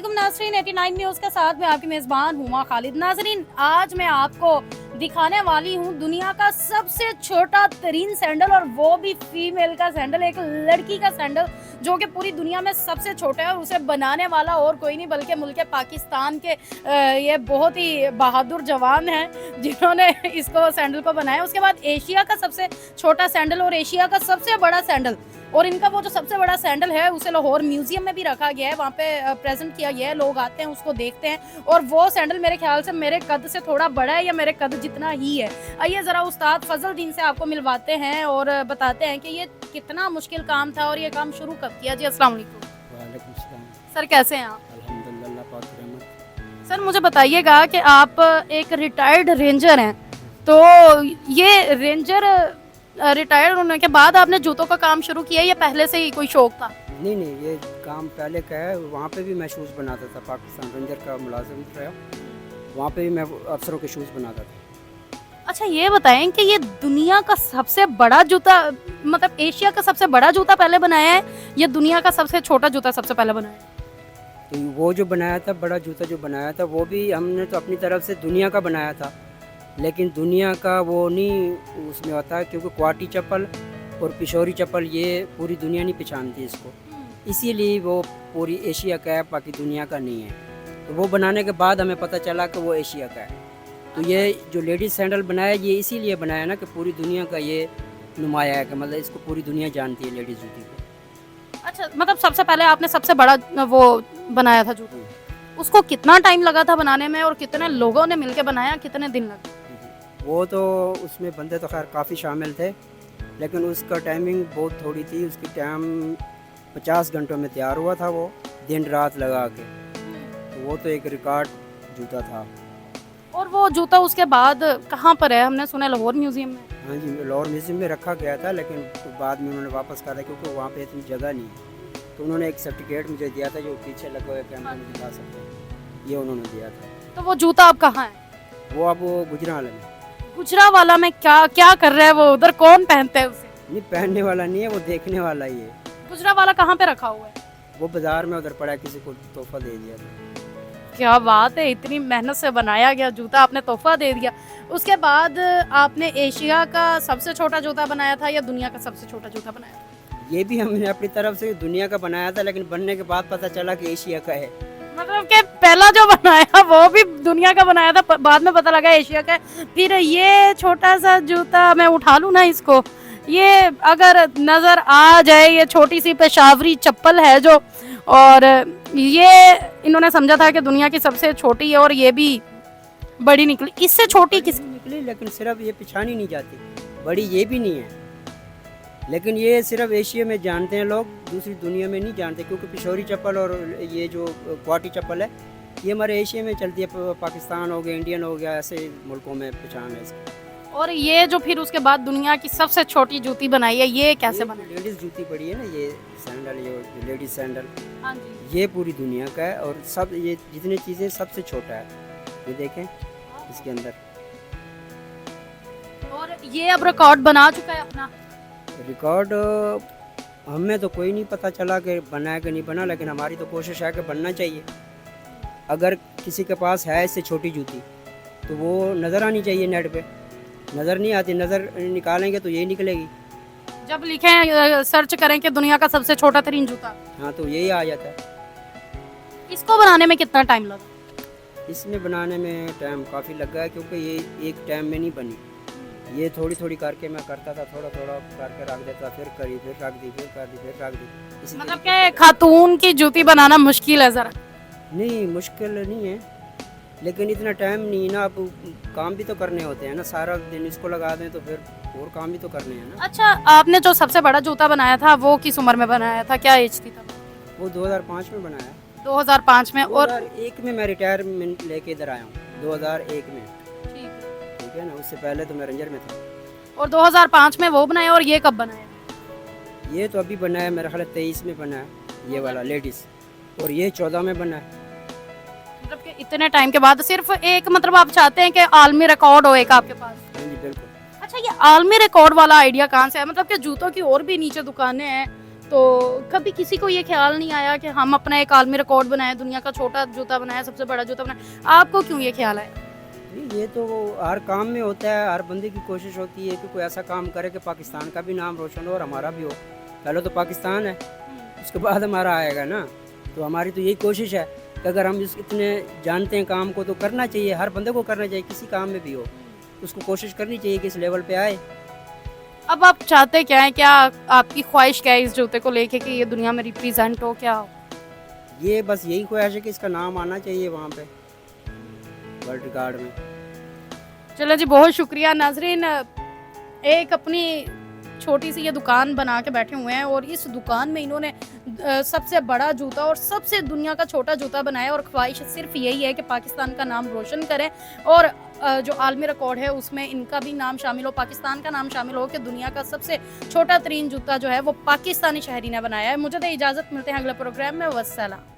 अस्सलामुअलैकुम नाज़रीन, 89 न्यूज़ के साथ मैं आपकी मेज़बान हुमा खालिद। नाज़रीन, आज मैं आपको दिखाने वाली हूँ दुनिया का सबसे छोटा तरीन सैंडल, और वो भी फीमेल का सैंडल, एक लड़की का सैंडल जो कि पूरी दुनिया में सबसे छोटा है। और उसे बनाने वाला और कोई नहीं बल्कि मुल्क पाकिस्तान के ये बहुत ही बहादुर जवान हैं जिन्होंने इसको सैंडल को बनाया। उसके बाद एशिया का सबसे छोटा सैंडल और एशिया का सबसे बड़ा सैंडल, और इनका वो जो सबसे बड़ा सैंडल है उसे लाहौर म्यूजियम में भी रखा गया है, वहाँ पे प्रेजेंट किया गया है। लोग आते हैं, उसको देखते हैं, और वो सैंडल मेरे ख्याल से मेरे कद से थोड़ा बड़ा है या मेरे कद जितना ही है। आइए ज़रा उस्ताद फजल दीन से आपको मिलवाते हैं और बताते हैं कि ये कितना मुश्किल काम था और ये काम शुरू कब किया। जी अस्सलाम वालेकुम। वालेकुम सलाम। सर, कैसे हैं आप? अल्हम्दुलिल्लाह, पाक रहमत। सर, मुझे बताइएगा कि आप एक रिटायर्ड रेंजर हैं, तो ये रेंजर रिटायर्ड होने के बाद आपने जूतों का काम शुरू किया या पहले से ही कोई शौक था? नहीं, ये काम पहले का है। वहाँ पे भी मैं शूज़ बनाता था, पाकिस्तान रेंजर का मुलाजिम रहा, वहाँ पे भी मैं अफसरों के शूज़ बनाता था। अच्छा, ये बताएं कि ये दुनिया का सबसे बड़ा जूता, मतलब एशिया का सबसे बड़ा जूता पहले बनाया है या दुनिया का सबसे छोटा जूता सबसे पहले बनाया है? तो वो जो बनाया था, बड़ा जूता जो बनाया था, वो भी हमने तो अपनी तरफ से दुनिया का बनाया था, लेकिन दुनिया का वो नहीं उसमें होता है, क्योंकि क्वाटी चप्पल और पिशोरी चप्पल ये पूरी दुनिया नहीं पहचानती इसको, इसीलिए वो पूरी एशिया का है, बाकी दुनिया का नहीं है। तो वो बनाने के बाद हमें पता चला कि वो एशिया का है। तो ये जो लेडीज़ सैंडल बनाया, ये इसीलिए बनाया ना कि पूरी दुनिया का ये नुमाया है, कि मतलब इसको पूरी दुनिया जानती है लेडीज़ जूती को। अच्छा, मतलब सबसे पहले आपने सबसे बड़ा वो बनाया था जूता, उसको कितना टाइम लगा था बनाने में और कितने लोगों ने मिलकर बनाया, कितने दिन लगे? वो तो उसमें बंदे तो खैर काफ़ी शामिल थे, लेकिन उसका टाइमिंग बहुत थोड़ी थी। उसकी टाइम 50 घंटों में तैयार हुआ था, वो दिन रात लगा के। तो वो तो एक रिकॉर्ड जूता था। और वो जूता उसके बाद कहाँ पर है? हमने सुना लाहौर म्यूजियम में। हाँ जी, लाहौर म्यूजियम में रखा गया था, लेकिन तो बाद में उन्होंने वापस करा, क्योंकि वहाँ पे इतनी जगह नहीं है। तो उन्होंने एक सर्टिफिकेट मुझे दिया था, जो पीछे लगा हुआ कैमरा में दिखा सकते हैं, ये उन्होंने दिया था। तो वो जूता अब कहाँ है? वो अब वो गुजरावाला में। गुजरावाला में क्या क्या कर रहा है वो? उधर कौन पहनता है उसे? नहीं, पहनने वाला नहीं है, वो देखने वाला ही है। गुजरावाला कहाँ पे रखा हुआ है? वो बाजार में उधर पड़ा है, किसी को तोहफा दे दिया था। क्या बात है, इतनी मेहनत से बनाया गया जूता आपने तोहफा दे दिया। उसके बाद आपने एशिया का सबसे छोटा जूता बनाया था या दुनिया का सबसे छोटा जूता बनाया था? ये भी हमने अपनी तरफ से दुनिया का बनाया था, लेकिन बनने के बाद पता चला कि एशिया का है। मतलब कि पहला जो बनाया वो भी दुनिया का बनाया था, बाद में पता लगा एशिया का है। फिर ये छोटा सा जूता मैं उठा लूँ ना इसको, ये अगर नजर आ जाए, ये छोटी सी पेशावरी चप्पल है जो, और ये इन्होंने समझा था कि दुनिया की सबसे छोटी है और ये भी बड़ी निकली। इससे छोटी किस निकली, लेकिन सिर्फ ये पिछानी नहीं जाती, बड़ी ये भी नहीं है। लेकिन ये सिर्फ एशिया में जानते हैं लोग, दूसरी दुनिया में नहीं जानते, क्योंकि पिशोरी चप्पल और ये जो क्वाटी चप्पल है, ये हमारे एशिया में चलती है। पाकिस्तान हो गया, इंडियन हो गया, ऐसे मुल्कों में पहचान है इसकी। और ये जो फिर उसके बाद दुनिया की सबसे छोटी जूती बनाई है, ये कैसे बनाई? लेडीज़ जूती पड़ी है ना, ये सैंडल, ये लेडीज़ सैंडल, हाँ जी। ये पूरी दुनिया का है। और सब ये जितनी चीज़ें सबसे छोटा है, ये देखें इसके अंदर। और ये अब रिकॉर्ड बना चुका है अपना। रिकॉर्ड हमें तो कोई नहीं पता चला कि बना है कि नहीं बना, लेकिन हमारी तो कोशिश है कि बनना चाहिए। अगर किसी के पास है इससे छोटी जूती, तो वो नज़र आनी चाहिए नेट पे। नज़र नहीं आती, नज़र निकालेंगे तो यही निकलेगी। जब लिखें सर्च करें कि दुनिया का सबसे छोटा तरीन जूता, हाँ, तो यही आ जाता है। इसको बनाने में कितना टाइम लगा? इसमें बनाने में टाइम काफ़ी लगा है, क्योंकि ये एक टाइम में नहीं बनी। ये थोड़ी थोड़ी करके मैं करता था, थोड़ा थोड़ा करके रख देता, फिर करी, फिर रख दी, फिर कर दी, फिर रख दी। इसी मतलब कि खातून की जूती बनाना मुश्किल है जरा? नहीं, मुश्किल नहीं है, लेकिन इतना टाइम नहीं है ना। अब काम भी तो करने होते हैं ना, सारा दिन इसको लगा दें तो फिर और काम भी तो करने हैं ना। अच्छा, आपने जो सबसे बड़ा जूता बनाया था वो किस उम्र में बनाया था, क्या एज थी तब? वो 2005 में बनाया। 2005 में। और 2001 में मैं रिटायरमेंट लेके इधर आया हूँ, 2001 में। ठीक है ना, उससे पहले तो मैं रेंजर में था। और 2005 में वो बनाया, और ये कब बनाया? ये तो अभी बना है, मेरा ख्याल 23 में बना है, ये वाला लेडीज़। और ये 14 में बना है। मतलब कि इतने टाइम के बाद सिर्फ एक, मतलब आप चाहते हैं कि आलमी रिकॉर्ड हो एक आपके पास? हाँ जी, बिल्कुल। अच्छा, ये आलमी रिकॉर्ड वाला आइडिया कहाँ से है? मतलब कि जूतों की और भी नीचे दुकानें हैं, तो कभी किसी को ये ख्याल नहीं आया कि हम अपना एक आलमी रिकॉर्ड बनाए, दुनिया का छोटा जूता बनाया, सबसे बड़ा जूता बनाया? आपको क्यों ये ख्याल आया? नहीं, ये तो हर काम में होता है, हर बंदे की कोशिश होती है कि कोई ऐसा काम करे कि पाकिस्तान का भी नाम रोशन हो और हमारा भी हो। पहले तो पाकिस्तान है, उसके बाद हमारा आएगा ना। तो हमारी तो यही कोशिश है कि अगर हम इतने जानते हैं काम को तो करना चाहिए, हर बंदे को करना चाहिए, किसी काम में भी हो उसको कोशिश करनी चाहिए कि इस लेवल पे आए। अब आप चाहते क्या हैं? क्या आपकी ख्वाहिश क्या है इस जूते को लेके कि ये दुनिया में रिप्रेजेंट हो, क्या हो? ये बस यही ख्वाहिश है कि इसका नाम आना चाहिए वहाँ पे वर्ल्ड रिकॉर्ड में। चलो जी, बहुत शुक्रिया। नाजरीन, एक अपनी छोटी सी ये दुकान बना के बैठे हुए हैं और इस दुकान में इन्होंने सबसे बड़ा जूता और सबसे दुनिया का छोटा जूता बनाया और ख्वाहिश सिर्फ यही है कि पाकिस्तान का नाम रोशन करें और जो आलमी रिकॉर्ड है उसमें इनका भी नाम शामिल हो, पाकिस्तान का नाम शामिल हो कि दुनिया का सबसे छोटा तरीन जूता जो है वो पाकिस्तानी शहरी ने बनाया है। मुझे तो इजाज़त, मिलते हैं अगले प्रोग्राम में। वस्सलाम।